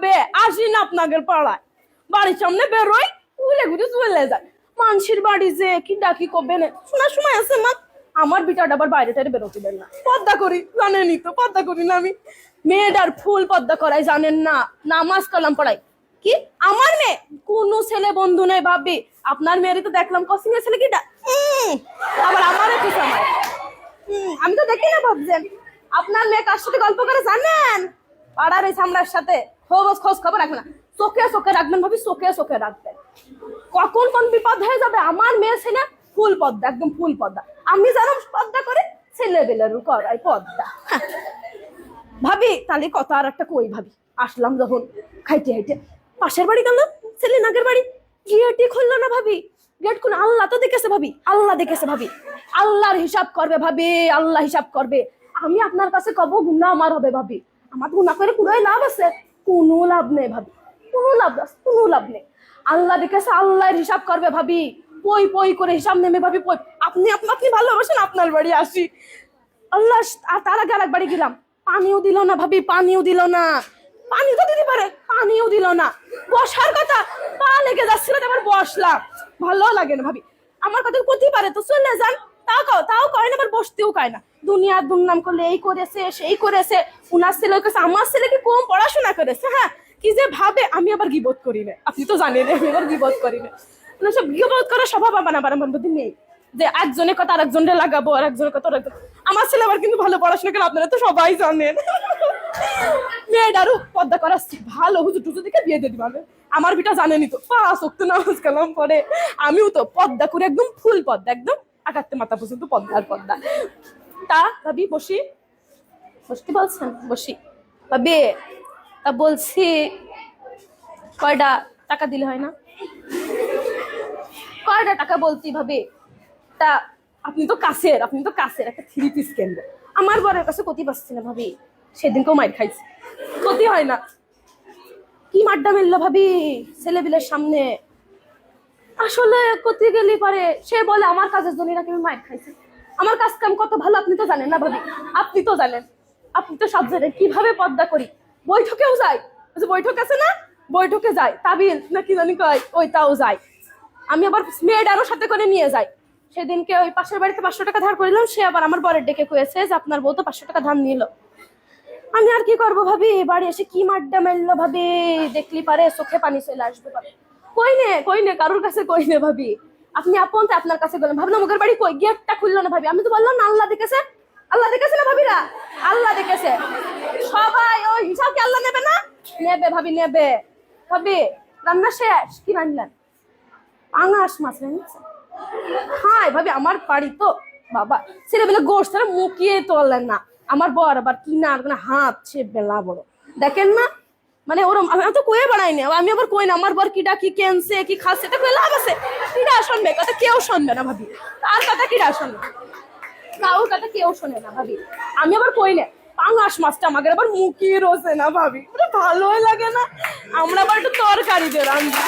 ভাবে আসি না আপনাদের পাড়ায়, বাড়ির সামনে বেরোই ঘুরে ঘুরে চলে যায়। মানুষের বাড়ি যে কি ডাকি কবে না শোনার সময় আছে মা। আমার বিটাটা আবার বাইরে টাইরে বেরোতে দেন না, পর্দা করি জানেনই তো, পর্দা করি না আমি। মেয়েটার ফুল পর্দা করাই জানেন না, নামাজ কালাম পড়াই। কি আমার মেয়ে? কোন ছেলে বন্ধু নেই ভাবি, আপনার মেয়েরই তো দেখলাম কসিং এর ছেলে কিটা, আবার আমারও কি সময়। আমি তো দেখি না ভাবছেন। আপনার মেয়ে কার সাথে গল্প করে জানেন? পাড়ার এই সামলার সাথে। খোঁজ খবর রাখবেন না, চোখে চোখে রাখবেন ভাবি, চোখে চোখে রাখবেন। কখন কোন বিপদ হয়ে যাবে। আমার মেয়ে ছেলে ফুল পদ্মা, একদম ফুল পদ্মা। আমি জানো পদ্মা করে ছেলে বেলের করাই পদ্মা। ভাবি তাহলে কথা আর একটা কই ভাবি, আসলাম যখন খাইতে খাইতে পাশের বাড়ি গেল, ছেলে নাগের বাড়ি, গেটই খুললো না ভাবি। গেট খুলে আল্লাহ তো দেখেছে ভাবি, আল্লাহ দেখেছে ভাবি। আল্লাহর হিসাব করবে ভাবি, আল্লাহ হিসাব করবে। আমি আপনার কাছে কব গুনাহ আমার হবে ভাবি, আমার গুনাহ করে পুরোই লাভ আছে? কোনো লাভ নেই ভাবি, কোনো লাভ নেই। আল্লাহ দেখেছে, আল্লাহর হিসাব করবে ভাবি। পই পই করে হিসাব নেমে ভাবি, পই আপনি আপনি ভালোবাসেন আপনার বাড়ি আসি। আল্লাহ, আর তার আগে আরেক বাড়ি গেলাম, পানিও দিল না ভাবি, পানিও দিল না। পানি তো দিতে পারে, পানিও দিল না। বসার কথা, পা লেগে যাচ্ছিল, আবার বসলাম, ভালো লাগে না ভাবি। আমার কথা করতে পারে তো চলে যান, তাও কয় না, আবার বসতেও কয় না। দুনিয়ার দুর্নাম করলে এই করেছে সেই করেছে, উনার ছেলে ওই করেছে, আমার ছেলে কি কম পড়াশোনা করেছে। হ্যাঁ কি যে ভাবে, আমি আবার গিবত করি না, আপনি তো জানেন আমি আবার গিবত করি না। সব গিবত করার স্বভাব আমার মধ্যে নেই, যে একজনের কথা আরেকজনের লাগাবো, আর একজনের কথা আরেকজন। আমার ছেলে আবার কিন্তু ভালো পড়াশোনা করে, আপনারা তো সবাই জানেন। মেয়েটারও পর্দা করাচ্ছি, ভালো হুজুর টুজুর দিকে বিয়ে দিয়ে দিবে। আমার বিটা জানেনি তো, 5 ওয়াক্ত নামাজ কালাম পড়ে। আমিও তো পর্দা করে একদম ফুল পর্দা, একদম আকাতে মাথা পর্যন্ত পর্দা। তা ভাবি বসি, বসতে বলছেন বসি ভাবি। তা বলছি কয়টা টাকা দিলে হয় না? কয়টা টাকা বলছি ভাবি। তা আপনি তো কাছের একটা 3 পিস কিনবো। আমার বরের কাছে ক্ষতি পাচ্ছি না ভাবি, সেদিনকেও মাইর খাইছি, ক্ষতি হয় না। কি মাড্ডা মেললো ভাবি ছেলেবিলের সামনে। আসলে ক্ষতি গেলি পারে, সে বলে আমার কাজের জন্য নাকি আমি মাইর খাইছি। আমার কাজ কাম কত ভালো আপনি তো জানেন না ভাবি, আপনি তো জানেন, আপনি তো সব জানেন কিভাবে পর্দা করি। বৈঠকেও যাই, বৈঠক আছে না, বৈঠকে যাই, তাবিল নাকি জানি কয় ওইটাও যাই। আমি আবার মেয়েটারও সাথে করে নিয়ে যাই। সেদিনকে ওই পাশের বাড়িতে 500 টাকা ধার করিলাম, সে আবার আমার বরের ডেকে কয়েছে যে আপনার বউ তো 500 টাকা ধার নিল। আমি আর কি করবো ভাবি, বাড়ি এসে কি মাড্ডা মেললো ভাবি, দেখলি পারে চোখে পানি চলে আসবে ভাবি। কই নে কারোর কাছে কই নে ভাবি। আপনি আপন তো আপনার কাছে গেলেন, ভাবলাম ওদের বাড়ি কই, গেটটা খুললো না ভাবি। আমি তো বললাম না আল্লাহ দেখেছে, আল্লাহ দেখেছে না ভাবিরা, আল্লাহ দেখেছে। সবাই ওই হিসাব কি আল্লাহ নেবে না? নেবে ভাবি, নেবে। ভাবি রান্না শেষ, কি রান্নার? পাঙাশ মাছ রান্নাছে। হ্যাঁ ভাবি, আমার বাড়ি তো বাবা ছেলেবেলা গোষ্ঠ মুখিয়ে তোলেন না। আমার বর আবার কিনার হাত সে বেলা বড়, দেখেন না, মানে ওরম। আমি তো কয়ে বেড়াই না, আমি আবার কই না আমার বর কিটা কি কেনছে কি খাচ্ছে, এটা কয়ে লাভ আছে? কিটা শুনবে কথা, কেউ শুনবে না ভাবি। তার কথা কিটা শুনবে, কারোর কথা কেউ শোনে না ভাবি। আমি আবার কই না পাঙাশ মাছটা আমাকে আবার মুখিয়ে রোজে না ভাবি, ভালোই লাগে না। আমরা আবার একটু তরকারি দিয়ে রান্না।